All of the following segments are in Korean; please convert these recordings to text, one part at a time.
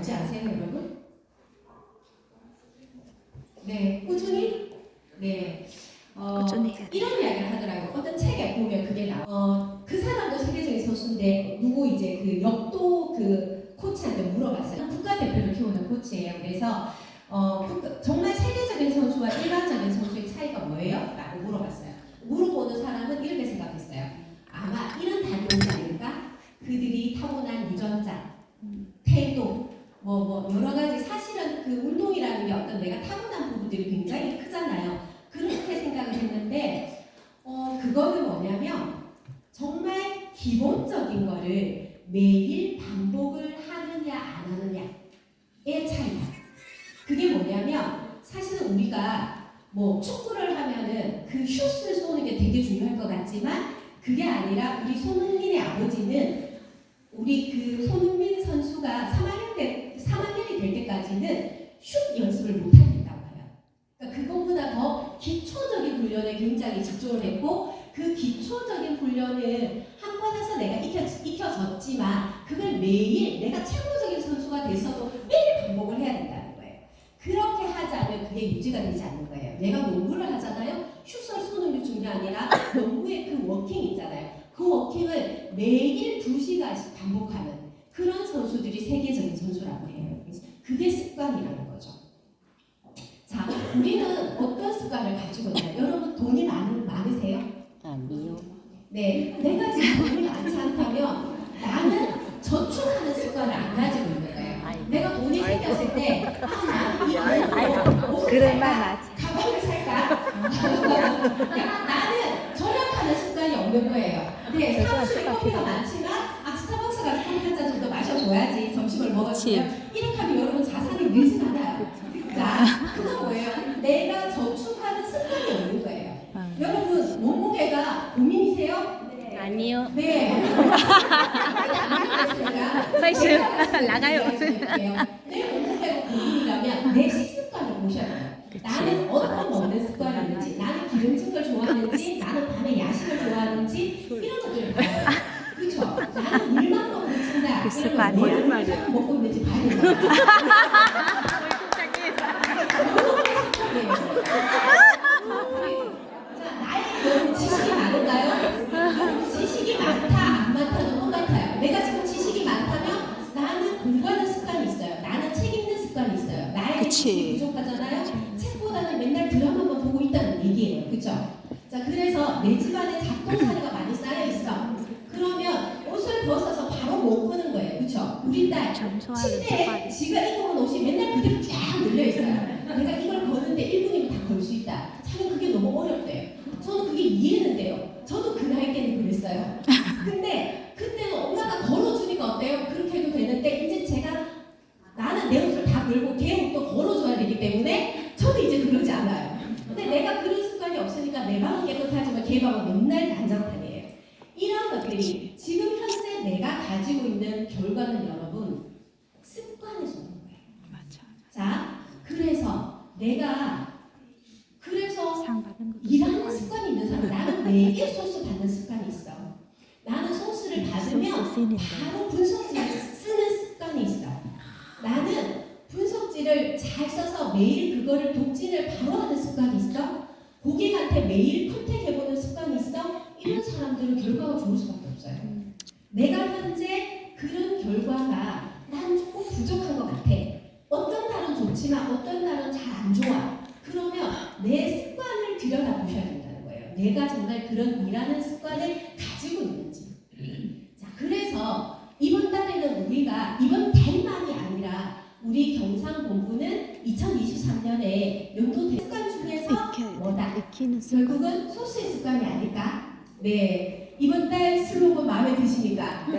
뭔지 아세요, 여러분? 네, 꾸준히? 네. 꾸준히 해야 돼. 이런 이야기를 하더라고요. 어떤 책에 보면 그게 나와. 그 사람도 세계적인 선수인데 누구 이제 그 역도 그 코치한테 물어봤어요. 국가대표를 키우는 코치예요. 그래서 정말 세계적인 선수와 일반적인 선수의 차이가 뭐예요? 라고 물어봤어요. 물어보는 사람은 이렇게 생각했어요. 아마 이런 답이 오지 않을까? 그들이 타고난 유전자, 태도, 여러 가지 사실은 그 운동이라는 게 어떤 내가 타고난 부분들이 굉장히 크잖아요. 그렇게 생각을 했는데 그거는 뭐냐면 정말 기본적인 거를 매일 반복을 하느냐 안 하느냐의 차이다. 그게 뭐냐면 사실은 우리가 뭐 축구를 하면은 그 슛을 쏘는 게 되게 중요할 것 같지만 그게 아니라 우리 손흥민의 아버지는 우리 그 손흥민 선수가 3학년이 될 때까지는 슛 연습을 못 하겠다고 해요. 그러니까 그것보다 더 기초적인 훈련에 굉장히 집중을 했고 그 기초적인 훈련을 한 번에서 내가 익혀졌지만 그걸 매일 내가 최고적인 선수가 돼서도 매일 반복을 해야 된다는 거예요. 그렇게 하지 않으면 그게 유지가 되지 않는 거예요. 내가 농구를 하잖아요. 슛을 쏘는 게 중요한 게 아니라 농구의 그 워킹 있잖아요. 그 워킹을 매일 2시간씩 반복하는 그런 선수들이 세계적인 선수라고 해요. 그래서 그게 습관이라는 거죠. 자, 우리는 어떤 습관을 가지고 있나요? 여러분 돈이 많으세요? 아니요. 네, 내가 지금 돈이 많지 않다면 나는 저축하는 습관을 안 가지고 있는 거예요. 내가 돈이 생겼을 때 그럴만 하지. 가방을 살까? 나는 절약하는 습관이 없는 거예요. 네, 사무실에 커피가 많지만 스타벅스 가서 커피 한 잔 정도 마셔줘야지 점심을 먹었으면 이렇게 하면 여러분 자산이 늘진 않아요. 자, 그건 뭐예요? 내가 저축하는 습관이 없는 거예요. 여러분 몸무게가 고민이세요? 네. 아니요. 네. 사이즈 나가요. 내 몸무게가 고민이라면 내 식습관을 보셔야 돼요. 나는 어떤 먹는 습관이 있는지, 나는 기름진 걸 좋아하는지, 나는 밤에 야식을 좋아하는지 이런 것들을 봐요. 그렇죠? 나는 물만 먹고 친다. 그 습관이야. 뭘 먹고 있는지 봐야 돼요. 자, 나의 여러분 지식이 많은가요? 지식이 많다, 안 많다는 똑같아요. 내가 지금 지식이 많다면 나는 공부하는 습관이 있어요. 나는 책 읽는 습관이 있어요. 나의 지식이 부족하잖아요. 책보다는 맨날 드라마만 보고 있다는 얘기예요. 그렇죠? 자, 그래서 내 집안에 잡동사니가 많이 쌓여 있어. 그러면 옷을 벗어서 바로 못 보는 거예요. 그렇죠? 우리 딸 침대에 지가 입고 온 옷이 맨날 그대로 쫙 늘려 있어요. 내가 이걸 거는데 1분이면 다 걸 수 있다. 참 그게 너무 어렵대요. 저는 그게 이해는 돼요. 저도 그 나이 때는 그랬어요. 근데 그때는 엄마가 걸어주니까 어때요? 그렇게 해도 되는데 이제 제가 나는 내 옷을 다 걸고 걔 옷도 걸어줘야 되기 때문에 저도 이제 그러지 않아요. 근데 내가 그런 습관이 없으니까 내 방은 깨끗하지만 걔 방은 맨날 난장판이에요. 이런 것들이 지금 현재 내가 가지고 있는 결과는 여러분 습관에서 오는 거예요. 맞아. 자, 그래서 일하는 습관이 있는 사람, 나는 내게 소스 받는 습관이 있어. 나는 소스를 받으면 바로 분석지를 쓰는 습관이 있어. 나는 분석지를 잘 써서 매일 그거를 독진을 바로 하는 습관이 있어. 고객한테 매일 컨택해보는 습관이 있어. 이런 사람들은 결과가 좋을 수밖에 없어요. 내가 현재 그런 결과가 난 조금 부족한 것 같아. 어떤 날은 좋지만 어떤 날은 잘 안 좋아. 그러면 내 습관을 들여다보셔야 된다는 거예요. 내가 정말 그런 일하는 습관을 가지고 있는지. 자, 그래서 이번 달에는 우리가 이번 달만이 아니라 우리 경상본부는 2023년에 연도 습관 중에서 뭐다? 결국은 소스의 습관이 아닐까? 네. 이번 달 슬로건 마음에 드십니까? 네.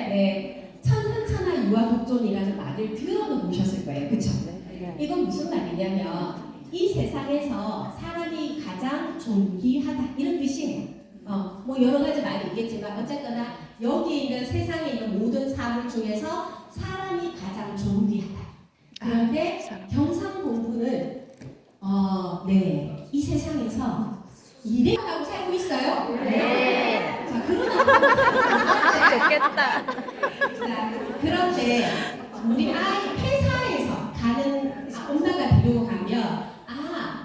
네. 천선천하 유아독존이라는 말을 들어는 보셨을 거예요. 그쵸? 이건 무슨 말이냐면 이 세상에서 사람이 가장 존귀하다 이런 뜻이에요. 뭐 여러 가지 말이 있겠지만 어쨌거나 여기 있는 세상에 있는 모든 사물 중에서 사람이 가장 존귀하다. 그런데 경상본부는 네, 이 세상에서 일해하고 살고 있어요. 네. 자, 그러나 좋겠다. 자, 그런데 우리 아이 회사에서 가는 엄마가 데리고 가면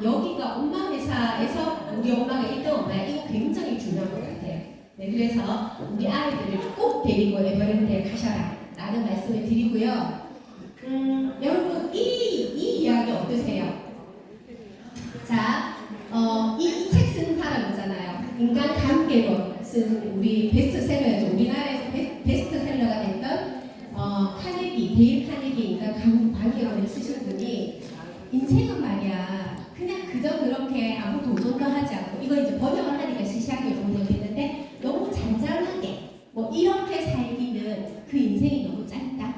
여기가 엄마 회사에서 우리 엄마가 1등 엄마야. 이거 굉장히 중요한 것 같아요. 네, 그래서 우리 아이들을 꼭 데리고 에버랜드에 가셔라 라는 말씀을 드리고요. 여러분 이 이야기 어떠세요? 자, 이 책 쓴 사람 있잖아요. 인간 관계론 쓴 우리 베스트셀러죠. 우리나라에서 베스트셀러가 됐던 데일 카네기 인간 관계론을 쓰신 분이 인생은 말이야 그냥 그저 그렇게 아무 도전도 하지 않고 이거 이제 번역을 하니까 시시하게 번역했는데 너무 잔잔하게 뭐 이렇게 살기는 그 인생이 너무 짧다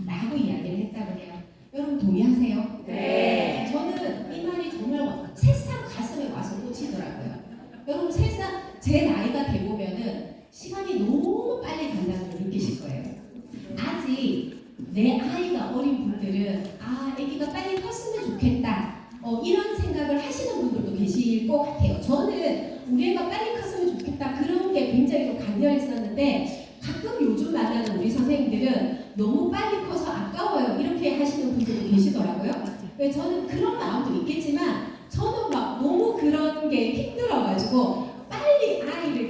라고 이야기를 했다고 해요. 여러분 동의하세요? 네. 저는 이 말이 정말 새삼 가슴에 와서 꽂히더라고요. 여러분 새삼 제 나이가 돼보면은 시간이 너무 빨리 간다는 걸 느끼실 거예요. 아직 내 아이가 어린 분들은 아기가 빨리 컸으면 좋겠다 이런 생각을 하시는 분들도 계실 것 같아요. 저는 우리 애가 빨리 컸으면 좋겠다 그런 게 굉장히 좀 강렬했었는데 가끔 요즘 만나는 우리 선생님들은 너무 빨리 커서 아까워요 이렇게 하시는 분들도 계시더라고요. 저는 그런 마음도 있겠지만 저는 막 너무 그런 게 힘들어가지고 빨리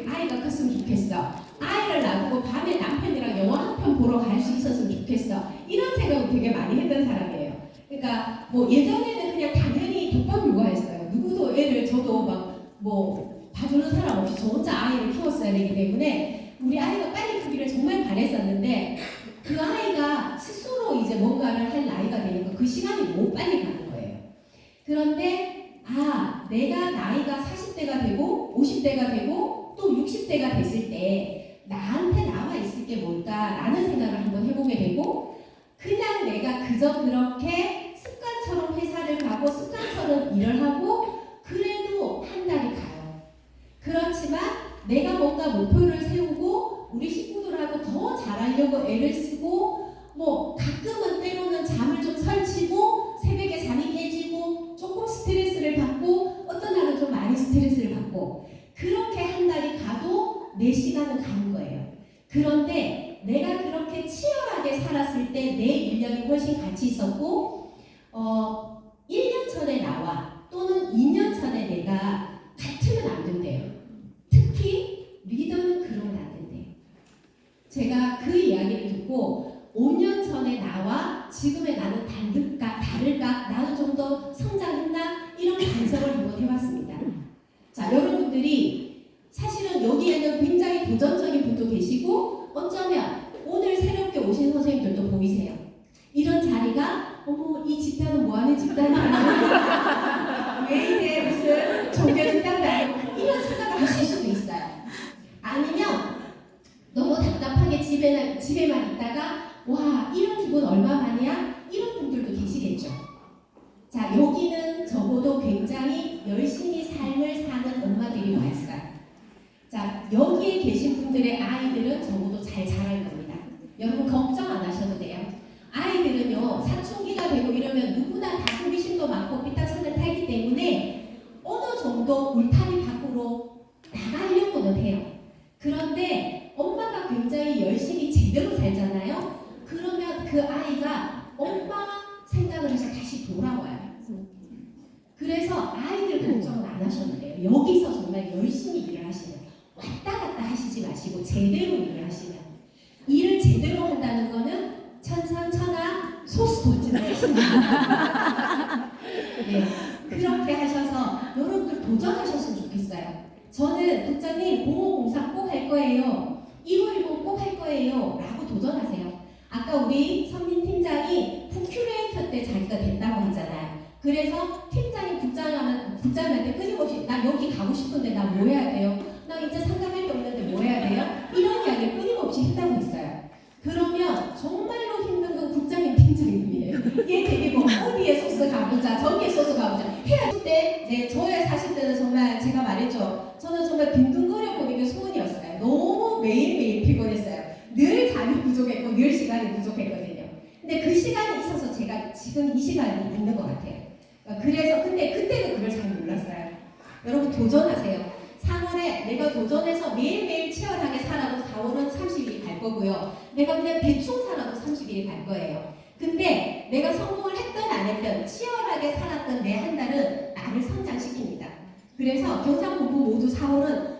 아이가 컸으면 좋겠어. 아이를 놔두고 밤에 남편이랑 영화 한 편 보러 갈 수 있었으면 좋겠어. 이런 생각을 되게 많이 했던 사람이에요. 그러니까 뭐 예전에는 그냥 당연히 독박 육아했어요. 누구도 애를 저도 막 뭐 봐주는 사람 없이 저 혼자 아이를 키웠어야 되기 때문에 우리 아이가 빨리 크기를 정말 바랬었는데 그 아이가 스스로 이제 뭔가를 할 나이가 되니까 그 시간이 너무 빨리 가는 거예요. 그런데 내가 나이가 40대가 되고 50대가 되고 또 60대가 됐을 때 나한테 나와 있을 게 뭘까라는 생각을 한번 해보게 되고 그냥 내가 그저 그렇게 습관처럼 회사를 가고 습관처럼 일을 하고 그래도 한 달이 가요. 그렇지만 내가 뭔가 목표를 세우고 우리 식구들하고 더 잘하려고 애를 쓰고 뭐 가끔은 때로는 잠을 좀 설치고 새벽에 잠이 깨지고 조금 스트레스를 받고 어떤 날은 좀 많이 스트레스를 받고 그렇게 한 달이 가도 내 시간은 가는 거예요. 그런데 내가 그렇게 치열하게 살았을 때 내 인력이 훨씬 가치 있었고 1년 전에 나와 또는 2년 전에 내가 같으면 안 된대요. 특히 리더는 그러면 안 된대요. 제가 그 이야기를 듣고 5년 전에 나와 지금의 나는 다를까? 나는 좀 더 성장했나? 이런 분석을 한번 해봤습니다. 자, 여러분들이 사실은 여기에는 굉장히 도전적인 분도 계시고 어쩌면 오늘 새롭게 오신 선생님들도 보이세요. 이런 자리가 어머 이 집단은 뭐하는 집단이야? 왜 이래 무슨 종교 집단도 아니고 이런 생각을 하실 수도 있어요. 아니면 너무 답답하게 집에만 있다가 와 이런 기분 얼마만이야? 이런 분들도 계시겠죠. 자 여기는 적어도 굉장히 열심히 삶을 사는 엄마들이 와 있어요. 자 여기에 계신 분들의 아이들은 적어도 잘 자랄 겁니다. 여러분 걱정 안 하셔도 돼요. 아이들은요 사춘기가 되고 이러면 누구나 다 호기심도 많고 삐딱선을 타기 때문에 어느 정도 울타리 밖으로 나가려고는 해요. 그런데 엄마가 굉장히 열심히 제대로 살잖아요. 그러면 그 아이가 엄마 생각을 해서 다시 돌아와요. 그래서 아이들 걱정은 안 하셔도 돼요. 여기서 정말 열심히 일을 하시면 왔다 갔다 하시지 마시고 제대로 일을 하시면 일을 제대로 한다는 거는 천상천하 소수돌진을 하신다. 네, 그렇게 하셔서 여러분들 도전하셨으면 좋겠어요. 저는 국장님 공호공사 꼭 할 거예요. 1510 꼭 할 거예요. 라고 도전하세요. 아까 우리 선민 팀장이 큐레이터 때 자기가 됐다고 했잖아요. 그래서 팀장이 국장한테 끊임없이 나 여기 가고 싶은데 나 뭐 해야 돼요? 나 이제 상담할 게 없는데 뭐 해야 돼요? 이런 이야기를 끊임없이 했다고 했어요. 그러면 정말로 힘든 건 국장님 팀장님이에요. 얘 데리고 어디에 소스 가보자 저기에 소스 가보자 해야 때 저의 40대는 정말 제가 말했죠. 저는 정말 빈둥거려 보는 게 소원이었어요. 너무 매일매일 피곤했어요. 늘 잠이 부족했고 늘 시간이 부족했거든요. 근데 그 시간이 있어서 제가 지금 이 시간이 있는 것 같아요. 그래서 근데 그때는 그걸 잘 몰랐어요. 여러분 도전하세요. 3월에 내가 도전해서 매일매일 치열하게 살아도 4월은 30일이 갈 거고요. 내가 그냥 대충 살아도 30일이 갈 거예요. 근데 내가 성공을 했던 안 했던 치열하게 살았던 내 한 달은 나를 성장시킵니다. 그래서 경상북도 모두 4월은